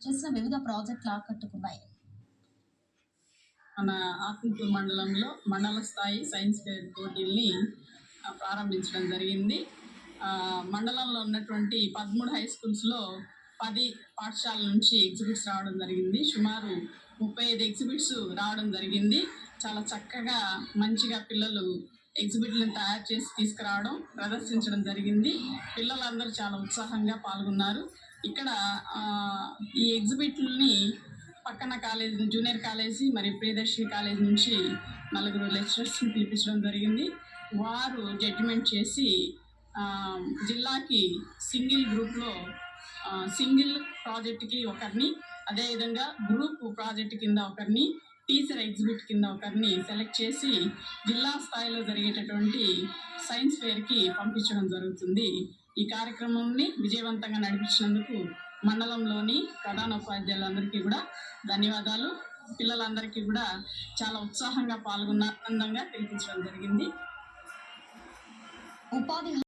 చేసిన వివిధ ప్రాజెక్టులు ఆకట్టుకున్నాయి. మన ఆత్మకూరు మండలంలో మండల స్థాయి సైన్స్ ఫేర్ పోటీల్ని ప్రారంభించడం జరిగింది. మండలంలో ఉన్నటువంటి 13 హై స్కూల్స్లో 10 పాఠశాలల నుంచి ఎగ్జిబిట్స్ రావడం జరిగింది. సుమారు 35 ఎగ్జిబిట్స్ రావడం జరిగింది. చాలా చక్కగా మంచిగా పిల్లలు ఎగ్జిబిట్లను తయారు చేసి తీసుకురావడం, ప్రదర్శించడం జరిగింది. పిల్లలందరూ చాలా ఉత్సాహంగా పాల్గొన్నారు. ఇక్కడ ఈ ఎగ్జిబిట్లని పక్కన కాలేజీ, జూనియర్ కాలేజీ మరియు ప్రియదర్శిని కాలేజీ నుంచి 4 లెక్చరర్స్ని పిలిపించడం జరిగింది. వారు జడ్జిమెంట్ చేసి జిల్లాకి సింగిల్ గ్రూప్లో సింగిల్ ప్రాజెక్ట్కి ఒకరిని, అదేవిధంగా గ్రూప్ ప్రాజెక్ట్ కింద ఒకరిని, టీచర్ ఎగ్జిబిట్ కింద ఒకరిని సెలెక్ట్ చేసి జిల్లా స్థాయిలో జరిగేటటువంటి సైన్స్ ఫేర్కి పంపించడం జరుగుతుంది. ఈ కార్యక్రమాన్ని విజయవంతంగా నడిపించినందుకు మండలంలోని ప్రధానోపాధ్యాయులందరికీ కూడా ధన్యవాదాలు. పిల్లలందరికీ కూడా చాలా ఉత్సాహంగా పాల్గొన్న ఆనందంగా తెలిపించడం జరిగింది. ఉపాధి